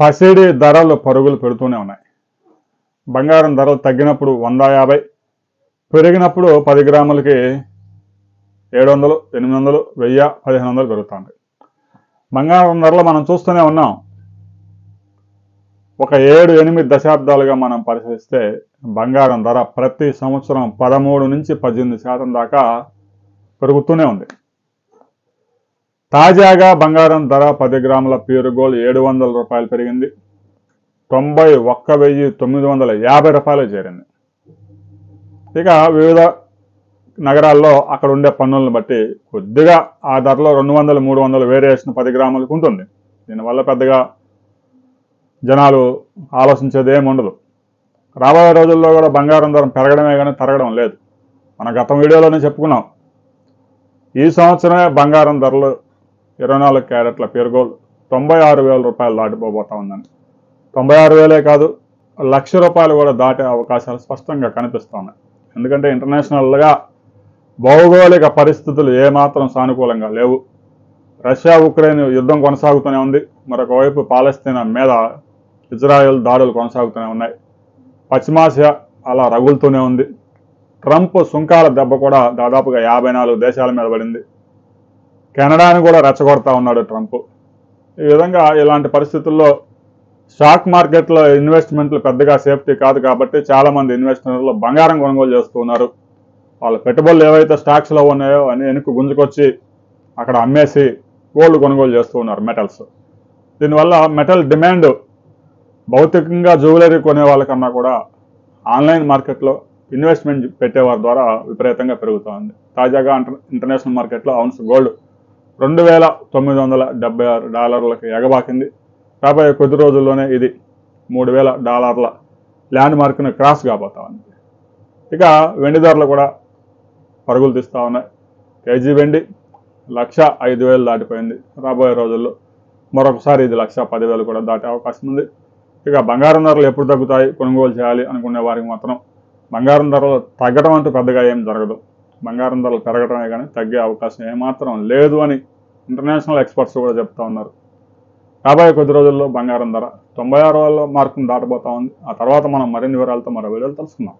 పసిడి ధరలు పరుగులు పెడుతూనే ఉన్నాయి. బంగారం ధరలు తగ్గినప్పుడు 150, పెరిగినప్పుడు 10 గ్రాములకి 700, 800, 1000, 1500 పెరుగుతుంది. బంగారం ధరలు మనం చూస్తూనే ఉన్నాం. ఒక 7-8 దశాబ్దాలుగా మనం పరిశీలిస్తే బంగారం ధర ప్రతి సంవత్సరం 13 నుంచి 18% దాకా పెరుగుతూనే ఉంది. తాజాగా బంగారం ధర 10 గ్రాముల ప్యూర్ గోల్డ్ 700 రూపాయలు పెరిగింది. 91,950 రూపాయలు చేరింది. ఇక వివిధ నగరాల్లో అక్కడ ఉండే పన్నులను బట్టి కొద్దిగా ఆ ధరలో 200, 300 వేరియేషన్ 10 గ్రాములకు ఉంటుంది. దీనివల్ల పెద్దగా జనాలు ఆలోచించేది ఏమి ఉండదు. రాబోయే రోజుల్లో కూడా బంగారం ధర పెరగడమే కానీ తరగడం లేదు. మన గత వీడియోలోనే చెప్పుకున్నాం. ఈ సంవత్సరమే బంగారం ధరలు 24 క్యారెట్ల ప్యూర్ గోల్డ్ 96,000 రూపాయలు దాటిపోబోతా ఉందని. 96,000 కాదు, 1,00,000 రూపాయలు కూడా దాటే అవకాశాలు స్పష్టంగా కనిపిస్తున్నాయి. ఎందుకంటే ఇంటర్నేషనల్గా భౌగోళిక పరిస్థితులు ఏమాత్రం సానుకూలంగా లేవు. రష్యా ఉక్రెయిన్ యుద్ధం కొనసాగుతూనే ఉంది. మరొక వైపు పాలస్తీనా మీద ఇజ్రాయెల్ దాడులు కొనసాగుతూనే ఉన్నాయి. పశ్చిమాసియా అలా రగులుతూనే ఉంది. ట్రంప్ సుంకాల దెబ్బ కూడా దాదాపుగా 54 దేశాల మీద పడింది. కెనడాని కూడా రెచ్చగొడతా ఉన్నాడు ట్రంప్. ఈ విధంగా ఇలాంటి పరిస్థితుల్లో స్టాక్ మార్కెట్లో ఇన్వెస్ట్మెంట్లు పెద్దగా సేఫ్టీ కాదు కాబట్టి చాలామంది ఇన్వెస్టర్లు బంగారం కొనుగోలు చేస్తున్నారు. వాళ్ళ పెట్టుబడులు ఏవైతే స్టాక్స్లో ఉన్నాయో అని వెనుక గుంజుకొచ్చి అక్కడ అమ్మేసి గోల్డ్ కొనుగోలు చేస్తూ ఉన్నారు, మెటల్స్. దీనివల్ల మెటల్ డిమాండ్ భౌతికంగా జ్యువెలరీ కొనే వాళ్ళకన్నా కూడా ఆన్లైన్ మార్కెట్లో ఇన్వెస్ట్మెంట్ పెట్టేవారి ద్వారా విపరీతంగా పెరుగుతోంది. తాజాగా ఇంటర్నేషనల్ మార్కెట్లో ఔన్స్ గోల్డ్ $2,976 ఎగబాకింది. రాబోయే కొద్ది రోజుల్లోనే ఇది $3,000 ల్యాండ్ మార్క్ను క్రాస్ కాబోతా ఉంది. ఇక వెండి ధరలు కూడా పరుగులు తీస్తూ ఉన్నాయి. కేజీ వెండి 1,05,000 దాటిపోయింది. రాబోయే రోజుల్లో మరొకసారి ఇది 1,10,000 కూడా దాటే అవకాశం ఉంది. ఇక బంగారం ధరలు ఎప్పుడు తగ్గుతాయి, కొనుగోలు చేయాలి అనుకునే వారికి మాత్రం బంగారం ధరలు తగ్గడం అంటూ పెద్దగా ఏం జరగదు. బంగారం ధరలు పెరగడమే కానీ తగ్గే అవకాశం ఏమాత్రం లేదు అని ఇంటర్నేషనల్ ఎక్స్పర్ట్స్ కూడా చెప్తా ఉన్నారు. రాబోయే కొద్ది రోజుల్లో బంగారం ధర 96,000 మార్కును దాటబోతా ఉంది. ఆ తర్వాత మనం మరిన్ని వివరాలతో మరో వీడియోలు తెలుసుకుందాం.